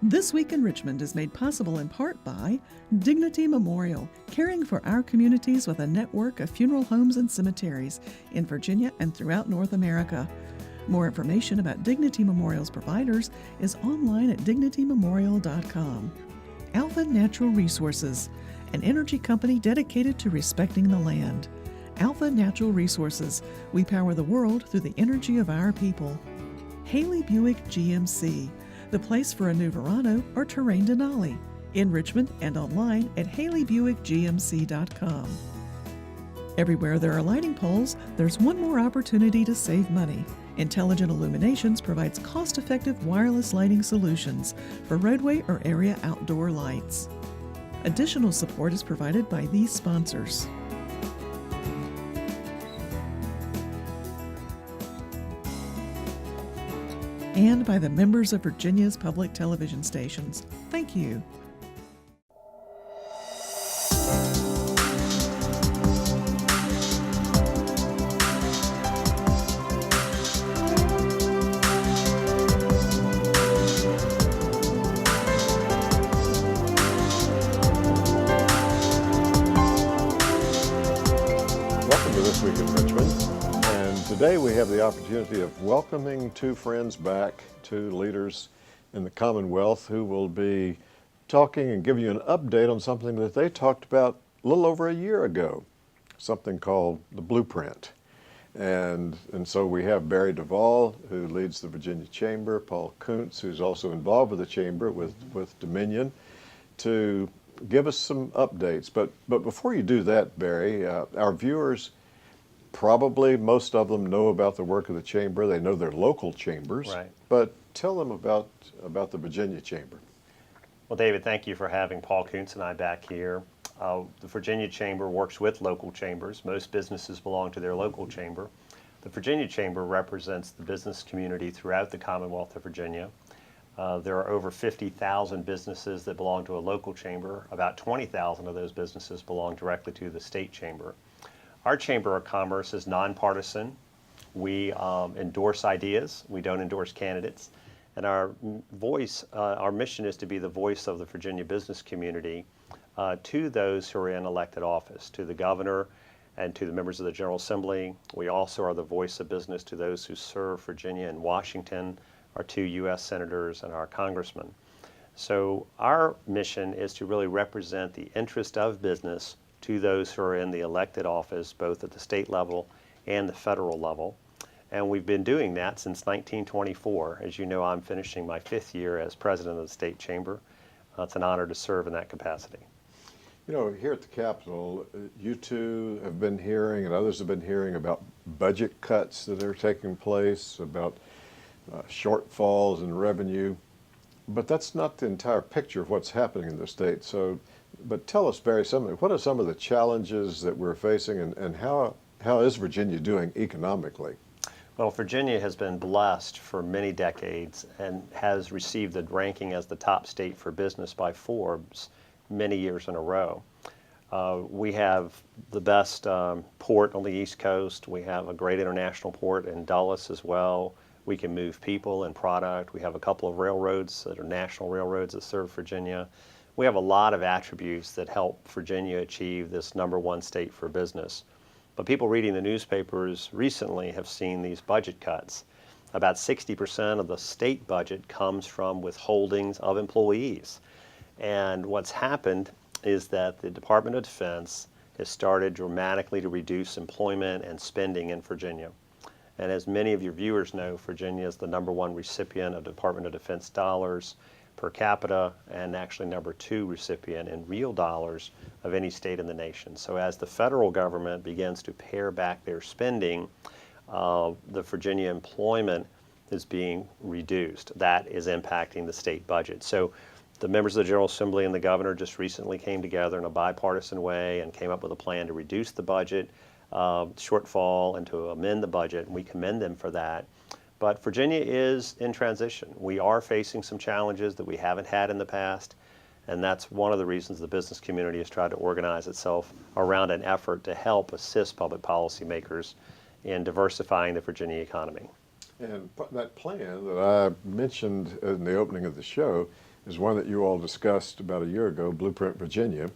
This Week in Richmond is made possible in part by Dignity Memorial, caring for our communities with a network of funeral homes and cemeteries in Virginia and throughout North America. More information about Dignity Memorial's providers is online at dignitymemorial.com. Alpha Natural Resources, an energy company dedicated to respecting the land. Alpha Natural Resources, we power the world through the energy of our people. Haley Buick GMC, the place for a new Verano or Terrain Denali, in Richmond and online at haleybuickgmc.com. Everywhere there are lighting poles, there's one more opportunity to save money. Intelligent Illuminations provides cost-effective wireless lighting solutions for roadway or area outdoor lights. Additional support is provided by these sponsors. And by the members of Virginia's public television stations. Thank you. Welcome to This Week in Richmond. Today we have the opportunity of welcoming two friends back, two leaders in the Commonwealth who will be talking and giving you an update on something that they talked about a little over a year ago, something called the Blueprint. And so we have Barry DuVal, who leads the Virginia Chamber, Paul Koonce, who's also involved with the Chamber with Dominion, to give us some updates. But before you do that, Barry, our viewers, probably most of them know about the work of the Chamber. They know their local chambers. Right. But tell them about the Virginia Chamber. Well, David, thank you for having Paul Koonce and I back here. The Virginia Chamber works with local chambers. Most businesses belong to their local chamber. The Virginia Chamber represents the business community throughout the Commonwealth of Virginia. There are over 50,000 businesses that belong to a local chamber. About 20,000 of those businesses belong directly to the state chamber. Our Chamber of Commerce is nonpartisan. We endorse ideas. We don't endorse candidates. And our mission is to be the voice of the Virginia business community to those who are in elected office, to the governor and to the members of the General Assembly. We also are the voice of business to those who serve Virginia and Washington, our two U.S. senators and our congressmen. So our mission is to really represent the interest of business to those who are in the elected office, both at the state level and the federal level. And we've been doing that since 1924. As you know, I'm finishing my 5th year as president of the state chamber. It's an honor to serve in that capacity. You know, here at the Capitol, you two have been hearing, and others have been hearing, about budget cuts that are taking place, about shortfalls in revenue. But that's not the entire picture of what's happening in the state. But tell us, Barry, what are some of the challenges that we're facing, and how is Virginia doing economically? Well, Virginia has been blessed for many decades and has received the ranking as the top state for business by Forbes many years in a row. We have the best port on the East Coast. We have a great international port in Dulles as well. We can move people and product. We have a couple of railroads that are national railroads that serve Virginia. We have a lot of attributes that help Virginia achieve this #1 state for business. But people reading the newspapers recently have seen these budget cuts. About 60% of the state budget comes from withholdings of employees. And what's happened is that the Department of Defense has started dramatically to reduce employment and spending in Virginia. And as many of your viewers know, Virginia is the #1 recipient of Department of Defense dollars per capita, and actually #2 recipient in real dollars of any state in the nation. So as the federal government begins to pare back their spending, the Virginia employment is being reduced. That is impacting the state budget. So the members of the General Assembly and the governor just recently came together in a bipartisan way and came up with a plan to reduce the budget shortfall and to amend the budget, and we commend them for that. But Virginia is in transition. We are facing some challenges that we haven't had in the past, and that's one of the reasons the business community has tried to organize itself around an effort to help assist public policymakers in diversifying the Virginia economy. And that plan that I mentioned in the opening of the show is one that you all discussed about a year ago, Blueprint Virginia,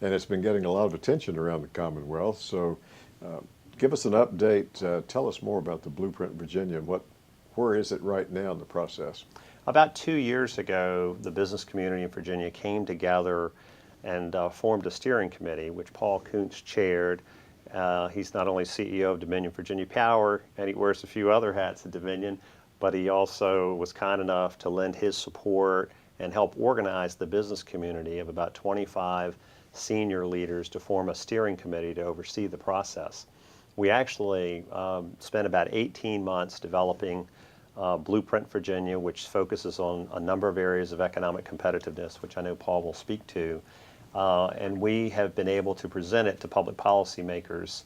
and it's been getting a lot of attention around the Commonwealth. So give us an update. Tell us more about the Blueprint Virginia. Where is it right now in the process? About 2 years ago, the business community in Virginia came together and formed a steering committee, which Paul Koonce chaired. He's not only CEO of Dominion Virginia Power, and he wears a few other hats at Dominion, but he also was kind enough to lend his support and help organize the business community of about 25 senior leaders to form a steering committee to oversee the process. We actually spent about 18 months developing Blueprint Virginia, which focuses on a number of areas of economic competitiveness, which I know Paul will speak to. And we have been able to present it to public policymakers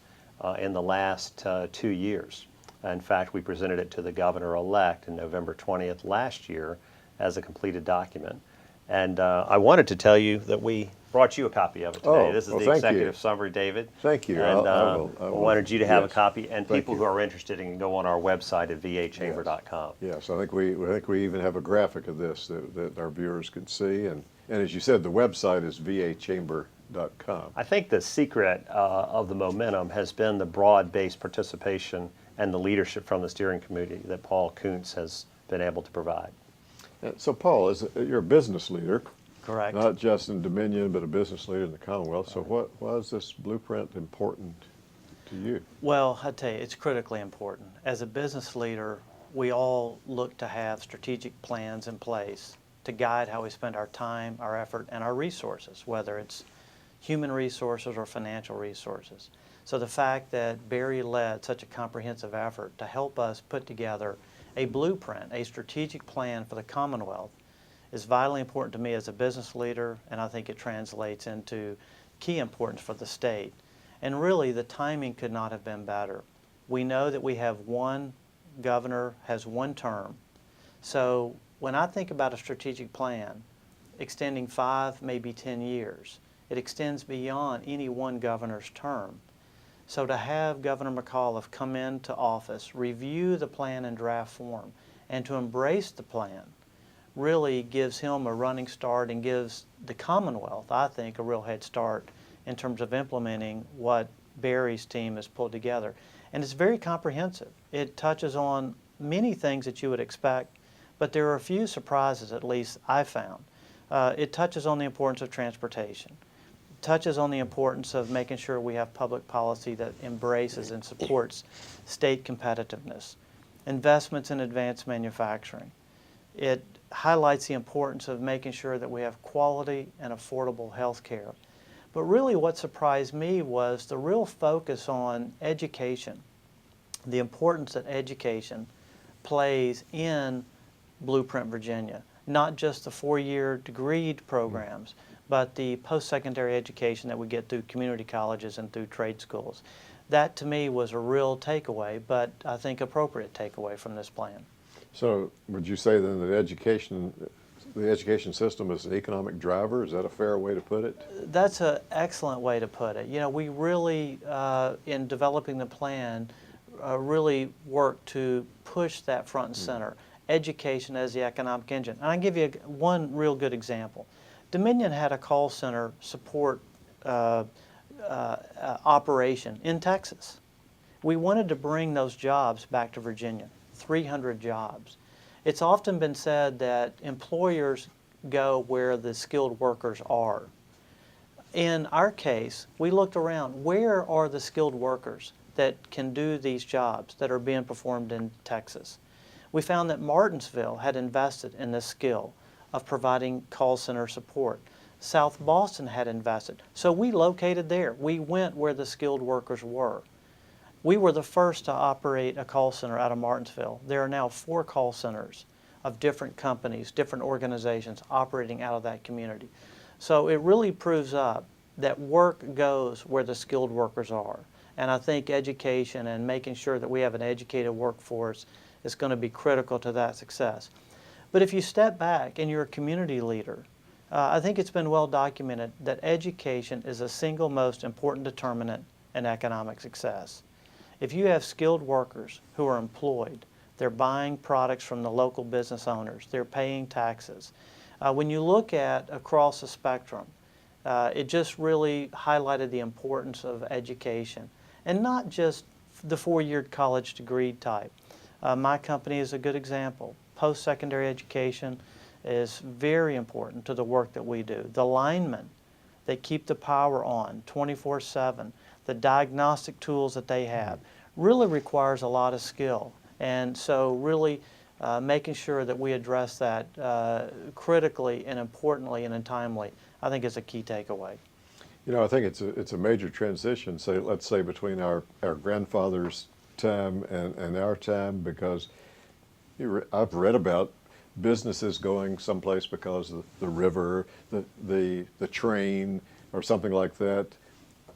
in the last 2 years. In fact, we presented it to the governor-elect in November 20th last year as a completed document. And I wanted to tell you that we brought you a copy of it today. This is the executive summary, David. Thank you. And I will, wanted you to have a yes. copy, and Thank people you. who are interested can go on our website at vachamber.com. Yes, I think we even have a graphic of this that our viewers can see, and as you said, the website is vachamber.com. I think the secret of the momentum has been the broad-based participation and the leadership from the steering committee that Paul Koonce has been able to provide. So Paul, you're a business leader. Correct. Not just in Dominion, but a business leader in the Commonwealth. So why is this blueprint important to you? Well, I tell you, it's critically important. As a business leader, we all look to have strategic plans in place to guide how we spend our time, our effort, and our resources, whether it's human resources or financial resources. So the fact that Barry led such a comprehensive effort to help us put together a blueprint, a strategic plan for the Commonwealth, is vitally important to me as a business leader, and I think it translates into key importance for the state. And really, the timing could not have been better. We know that we have one governor, has one term. So when I think about a strategic plan extending 5, maybe 10 years, it extends beyond any one governor's term. So to have Governor McAuliffe come into office, review the plan in draft form, and to embrace the plan really gives him a running start and gives the Commonwealth, I think, a real head start in terms of implementing what Barry's team has pulled together. And it's very comprehensive. It touches on many things that you would expect, but there are a few surprises, at least I found. It touches on the importance of transportation, touches on the importance of making sure we have public policy that embraces and supports state competitiveness, investments in advanced manufacturing. It highlights the importance of making sure that we have quality and affordable health care. But really what surprised me was the real focus on education, the importance that education plays in Blueprint Virginia, not just the 4-year degree programs, but the post-secondary education that we get through community colleges and through trade schools. That to me was a real takeaway, but I think appropriate takeaway from this plan. So would you say then that the education system is an economic driver? Is that a fair way to put it? That's an excellent way to put it. You know, we really, in developing the plan, really worked to push that front and center. Education as the economic engine. And I'll give you one real good example. Dominion had a call center support operation in Texas. We wanted to bring those jobs back to Virginia. 300 jobs. It's often been said that employers go where the skilled workers are. In our case, we looked around, where are the skilled workers that can do these jobs that are being performed in Texas? We found that Martinsville had invested in this skill of providing call center support. South Boston had invested. So we located there. We went where the skilled workers were. We were the first to operate a call center out of Martinsville. There are now 4 call centers of different companies, different organizations operating out of that community. So it really proves up that work goes where the skilled workers are. And I think education and making sure that we have an educated workforce is going to be critical to that success. But if you step back and you're a community leader, I think it's been well documented that education is the single most important determinant in economic success. If you have skilled workers who are employed, they're buying products from the local business owners, they're paying taxes, When you look at across the spectrum, it just really highlighted the importance of education, and not just the four-year college degree type. My company is a good example. Post-secondary education is very important to the work that we do. The linemen that keep the power on 24/7, the diagnostic tools that they have, really requires a lot of skill. And so really making sure that we address that critically and importantly and timely, I think is a key takeaway. You know, I think it's a major transition, say, let's say between our grandfather's time and our time, because I've read about businesses going someplace because of the river, the train, or something like that.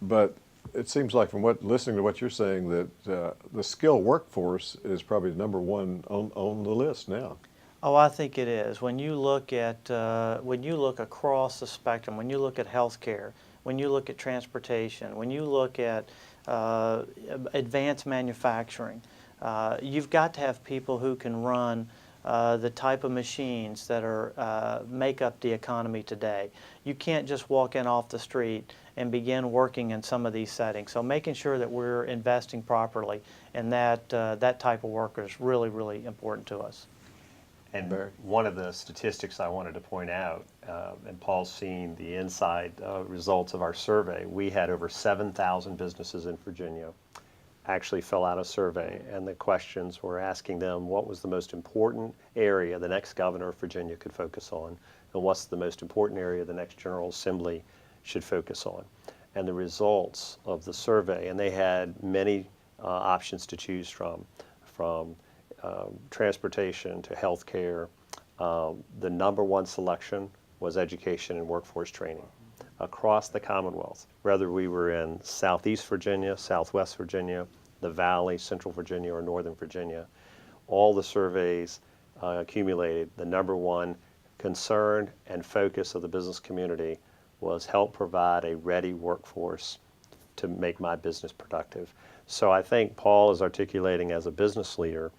But it seems like from listening to what you're saying, that the skilled workforce is probably number one on the list now. Oh, I think it is. When you look across the spectrum, when you look at healthcare, when you look at transportation, when you look at advanced manufacturing, you've got to have people who can run the type of machines that make up the economy today. You can't just walk in off the street and begin working in some of these settings. So making sure that we're investing properly in that type of worker is really, really important to us. And one of the statistics I wanted to point out, and Paul's seen the inside results of our survey, we had over 7,000 businesses in Virginia actually fill out a survey, and the questions were asking them what was the most important area the next governor of Virginia could focus on, and what's the most important area the next General Assembly should focus on. And the results of the survey, and they had many options to choose from transportation to healthcare. The number one selection was education and workforce training across the Commonwealth, whether we were in Southeast Virginia, Southwest Virginia, the Valley, Central Virginia, or Northern Virginia. All the surveys accumulated the number one concern and focus of the business community was help provide a ready workforce to make my business productive. So I think Paul is articulating as a business leader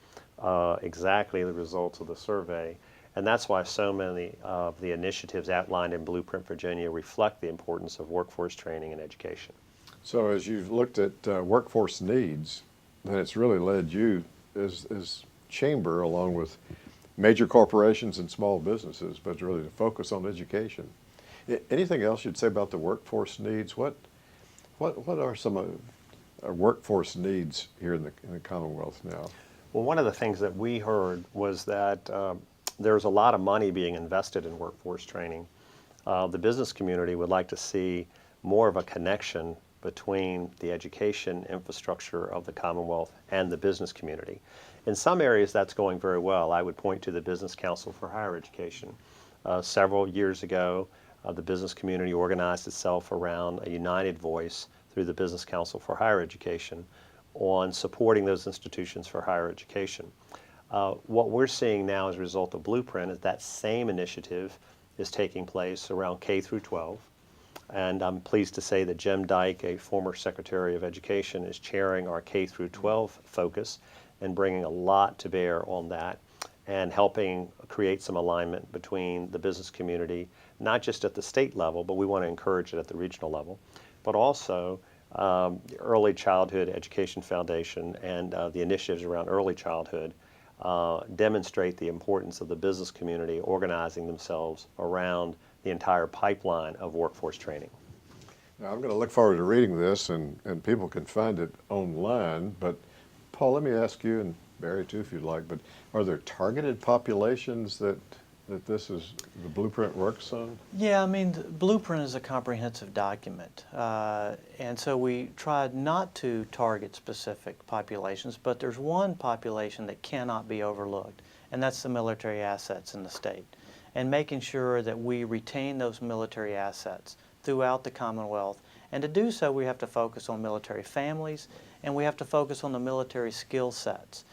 exactly the results of the survey, and that's why so many of the initiatives outlined in Blueprint Virginia reflect the importance of workforce training and education. So as you've looked at workforce needs, then it's really led you as chamber, along with major corporations and small businesses, but really to focus on education. Anything else you'd say about the workforce needs? What are some of our workforce needs here in the Commonwealth now? Well, one of the things that we heard was that there's a lot of money being invested in workforce training. The business community would like to see more of a connection between the education infrastructure of the Commonwealth and the business community. In some areas, that's going very well. I would point to the Business Council for Higher Education. Several years ago, the business community organized itself around a united voice through the Business Council for Higher Education on supporting those institutions for higher education. What we're seeing now as a result of Blueprint is that same initiative is taking place around K through 12. And I'm pleased to say that Jim Dyke, a former Secretary of Education, is chairing our K through 12 focus and bringing a lot to bear on that and helping create some alignment between the business community, not just at the state level, but we want to encourage it at the regional level, but also Early Childhood Education Foundation and the initiatives around early childhood demonstrate the importance of the business community organizing themselves around the entire pipeline of workforce training. Now, I'm going to look forward to reading this, and people can find it online. But Paul, let me ask you, and Barry too if you'd like, but are there targeted populations that the Blueprint works on? Yeah, I mean, the Blueprint is a comprehensive document, and so we tried not to target specific populations, but there's one population that cannot be overlooked, and that's the military assets in the state, and making sure that we retain those military assets throughout the Commonwealth. And to do so, we have to focus on military families, and we have to focus on the military skill sets.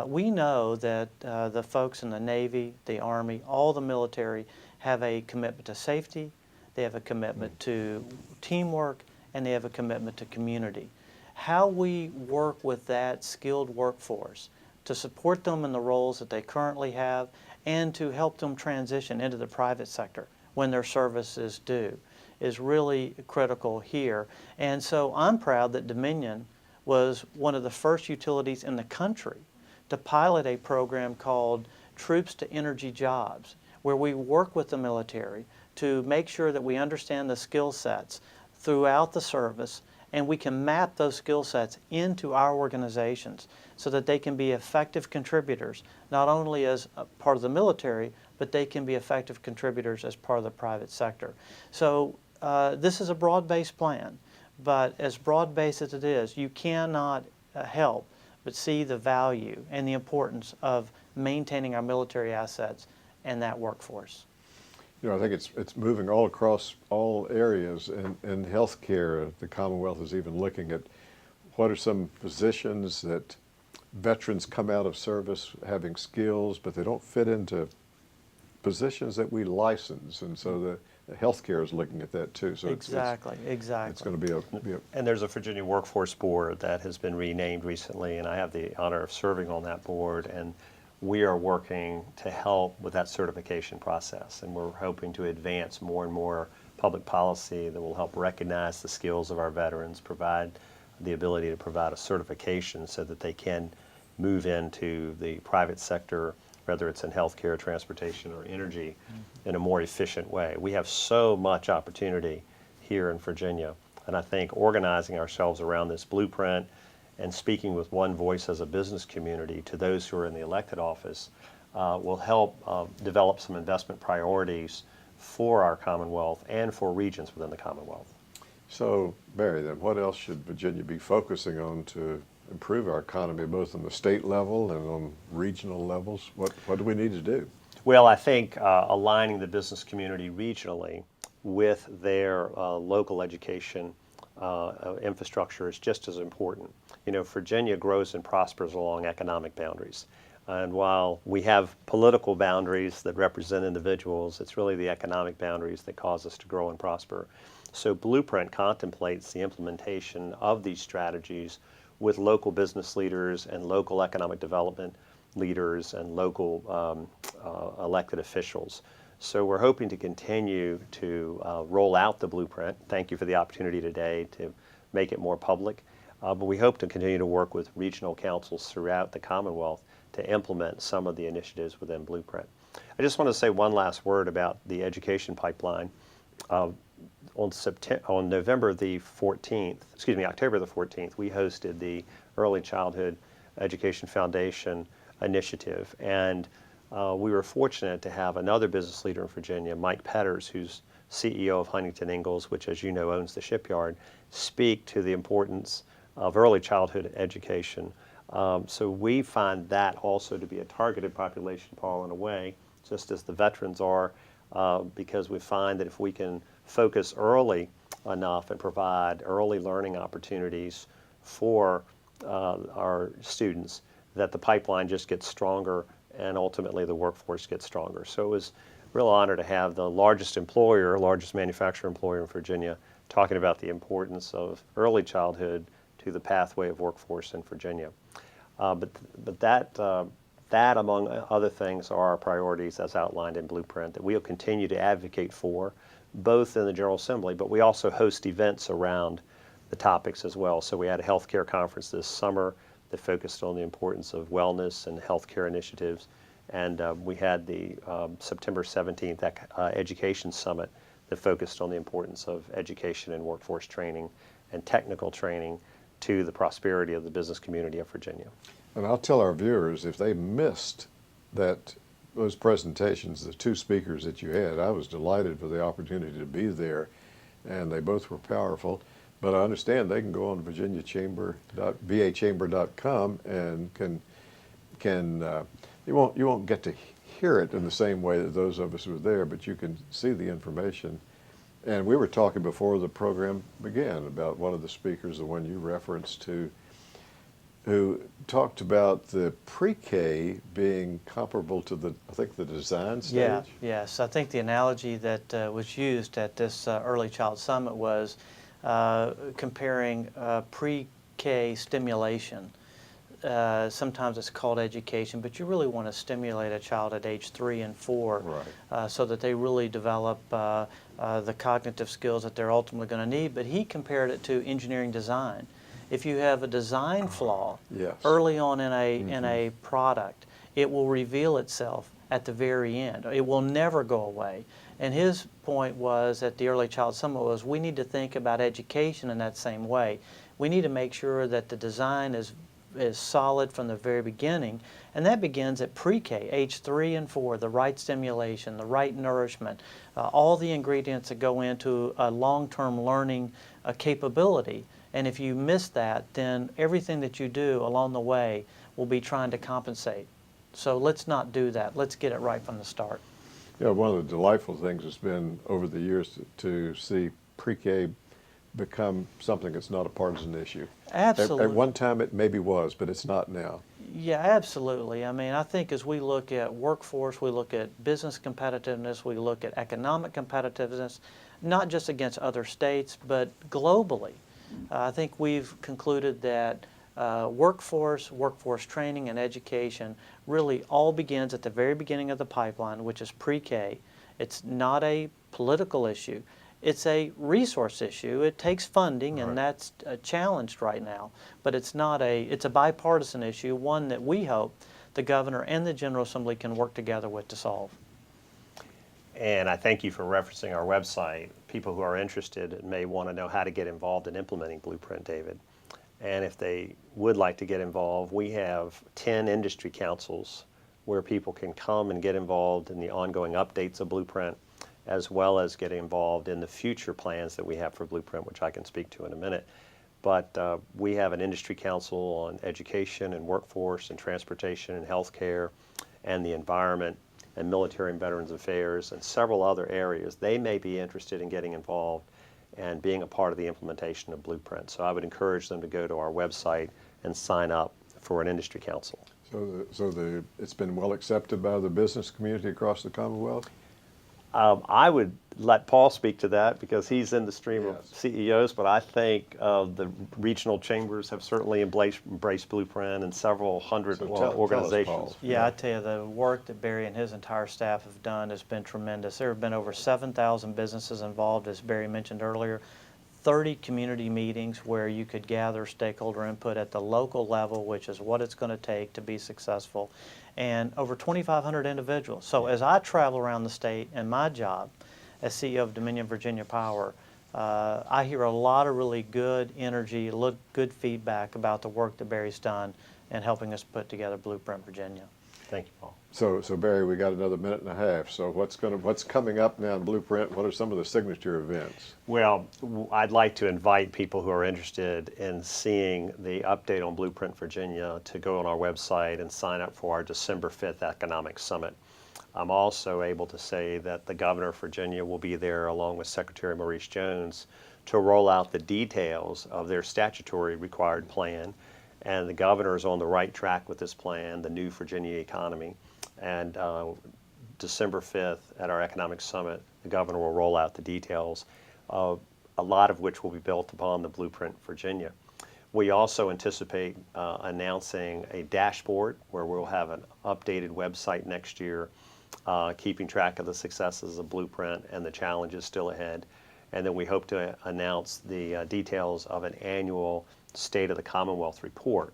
We know that the folks in the Navy, the Army, all the military have a commitment to safety, they have a commitment to teamwork, and they have a commitment to community. How we work with that skilled workforce to support them in the roles that they currently have and to help them transition into the private sector when their service is due is really critical here. And so I'm proud that Dominion was one of the first utilities in the country to pilot a program called Troops to Energy Jobs, where we work with the military to make sure that we understand the skill sets throughout the service, and we can map those skill sets into our organizations so that they can be effective contributors, not only as a part of the military, but they can be effective contributors as part of the private sector. So this is a broad-based plan, but as broad-based as it is, you cannot help but see the value and the importance of maintaining our military assets and that workforce. You know, I think it's moving all across all areas. In healthcare, the Commonwealth is even looking at what are some positions that veterans come out of service having skills, but they don't fit into positions that we license. And so the healthcare is looking at that too. So Exactly. it's going to be a And there's a Virginia Workforce Board that has been renamed recently, and I have the honor of serving on that board. And we are working to help with that certification process, and we're hoping to advance more and more public policy that will help recognize the skills of our veterans, provide the ability to provide a certification so that they can move into the private sector, whether it's in healthcare, transportation, or energy, in a more efficient way. We have so much opportunity here in Virginia, and I think organizing ourselves around this blueprint and speaking with one voice as a business community to those who are in the elected office will help develop some investment priorities for our Commonwealth and for regions within the Commonwealth. So, Barry, then what else should Virginia be focusing on to improve our economy, both on the state level and on regional levels? What do we need to do? Well, I think aligning the business community regionally with their local education infrastructure is just as important. You know, Virginia grows and prospers along economic boundaries. And while we have political boundaries that represent individuals, it's really the economic boundaries that cause us to grow and prosper. So Blueprint contemplates the implementation of these strategies with local business leaders and local economic development leaders and local elected officials. So we're hoping to continue to roll out the Blueprint. Thank you for the opportunity today to make it more public. But we hope to continue to work with regional councils throughout the Commonwealth to implement some of the initiatives within Blueprint. I just want to say one last word about the education pipeline. On October the 14th, we hosted the Early Childhood Education Foundation initiative, and we were fortunate to have another business leader in Virginia, Mike Petters, who's CEO of Huntington Ingalls, which, as you know, owns the shipyard, speak to the importance of early childhood education. So we find that also to be a targeted population, Paul, in a way, just as the veterans are, because we find that if we can focus early enough and provide early learning opportunities for our students, that the pipeline just gets stronger and ultimately the workforce gets stronger. So it was a real honor to have the largest manufacturer employer in Virginia talking about the importance of early childhood to the pathway of workforce in Virginia. But that, among other things, are our priorities as outlined in Blueprint that we'll continue to advocate for, both in the General Assembly, but we also host events around the topics as well. So we had a healthcare conference this summer that focused on the importance of wellness and healthcare initiatives. And we had the September 17th Education Summit that focused on the importance of education and workforce training and technical training to the prosperity of the business community of Virginia. And I'll tell our viewers, if they missed those presentations, the two speakers that you had, I was delighted for the opportunity to be there, and they both were powerful. But I understand they can go on vachamber.com and you won't get to hear it in the same way that those of us who were there, but you can see the information. And we were talking before the program began about one of the speakers, the one you referenced to, who talked about the pre-K being comparable to the design stage. Yeah, yes. I think the analogy that was used at this Early Child Summit was comparing pre-K stimulation sometimes it's called education, but you really want to stimulate a child at age 3 and 4 so that they really develop the cognitive skills that they're ultimately going to need. But he compared it to engineering design. If you have a design flaw early on in a product, it will reveal itself at the very end. It will never go away. And his point was at the Early Child Summit was we need to think about education in that same way. We need to make sure that the design is solid from the very beginning, and that begins at pre-K, age 3 and 4, the right stimulation, the right nourishment, all the ingredients that go into a long-term learning capability. And if you miss that, then everything that you do along the way will be trying to compensate. So let's not do that. Let's get it right from the start. Yeah, one of the delightful things has been over the years to see pre-K become something that's not a partisan issue. Absolutely. At one time it maybe was, but it's not now. Yeah, absolutely. I mean, I think as we look at workforce, we look at business competitiveness, we look at economic competitiveness, not just against other states, but globally. I think we've concluded that workforce training, and education really all begins at the very beginning of the pipeline, which is pre-K. It's not a political issue. It's a resource issue. It takes funding, and that's challenged right now. But it's a bipartisan issue, one that we hope the governor and the General Assembly can work together with to solve. And I thank you for referencing our website. People who are interested may want to know how to get involved in implementing Blueprint, David. And if they would like to get involved, we have 10 industry councils where people can come and get involved in the ongoing updates of Blueprint, as well as get involved in the future plans that we have for Blueprint, which I can speak to in a minute. But we have an industry council on education and workforce and transportation and healthcare and the environment and military and veterans affairs and several other areas. They may be interested in getting involved and being a part of the implementation of Blueprint. So I would encourage them to go to our website and sign up for an industry council. So it's been well accepted by the business community across the Commonwealth? I would let Paul speak to that because he's in the stream of CEOs, but I think the regional chambers have certainly embraced Blueprint, and several hundred organizations. Tell us, Paul. Yeah, I tell you, the work that Barry and his entire staff have done has been tremendous. There have been over 7,000 businesses involved, as Barry mentioned earlier, 30 community meetings where you could gather stakeholder input at the local level, which is what it's going to take to be successful, and over 2,500 individuals. So as I travel around the state in my job as CEO of Dominion Virginia Power, I hear a lot of really good energy, good feedback about the work that Barry's done in helping us put together Blueprint Virginia. Thank you, Paul. So Barry, we got another minute and a half. So what's coming up now in Blueprint? What are some of the signature events? Well, I'd like to invite people who are interested in seeing the update on Blueprint Virginia to go on our website and sign up for our December 5th Economic Summit. I'm also able to say that the governor of Virginia will be there along with Secretary Maurice Jones to roll out the details of their statutory required plan. And the governor is on the right track with this plan, the new Virginia economy. And December 5th at our Economic Summit, the governor will roll out the details, a lot of which will be built upon the Blueprint Virginia. We also anticipate announcing a dashboard where we'll have an updated website next year, keeping track of the successes of Blueprint and the challenges still ahead. And then we hope to announce the details of an annual State of the Commonwealth report,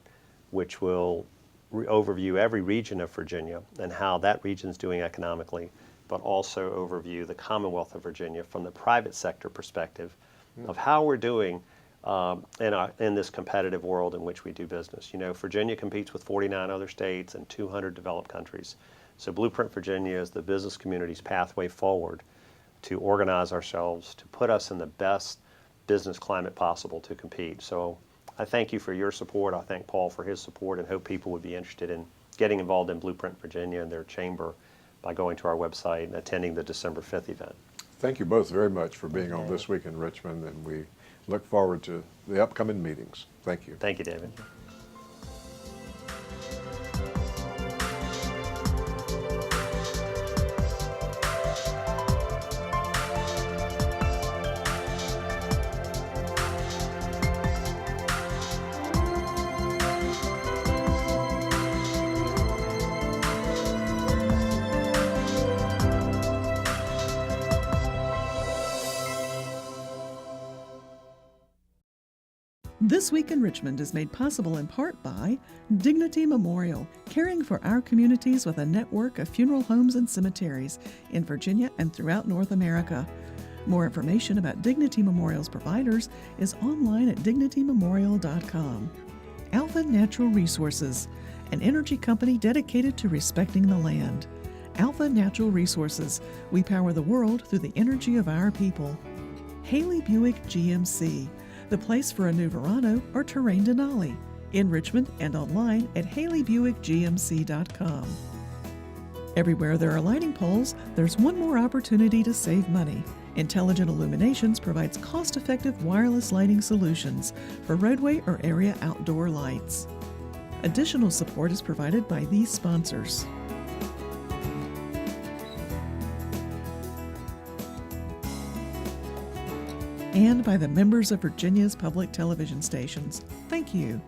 which will overview every region of Virginia and how that region's doing economically, but also overview the Commonwealth of Virginia from the private sector perspective of how we're doing in this competitive world in which we do business. You know, Virginia competes with 49 other states and 200 developed countries. So Blueprint Virginia is the business community's pathway forward to organize ourselves, to put us in the best business climate possible to compete. So I thank you for your support. I thank Paul for his support and hope people would be interested in getting involved in Blueprint Virginia and their chamber by going to our website and attending the December 5th event. Thank you both very much for being on This Week in Richmond, and we look forward to the upcoming meetings. Thank you. Thank you, David. This Week in Richmond is made possible in part by Dignity Memorial, caring for our communities with a network of funeral homes and cemeteries in Virginia and throughout North America. More information about Dignity Memorial's providers is online at dignitymemorial.com. Alpha Natural Resources, an energy company dedicated to respecting the land. Alpha Natural Resources, we power the world through the energy of our people. Haley Buick GMC, the place for a new Verano or Terrain Denali, in Richmond and online at haleybuickgmc.com. Everywhere there are lighting poles, there's one more opportunity to save money. Intelligent Illuminations provides cost-effective wireless lighting solutions for roadway or area outdoor lights. Additional support is provided by these sponsors. And by the members of Virginia's public television stations. Thank you.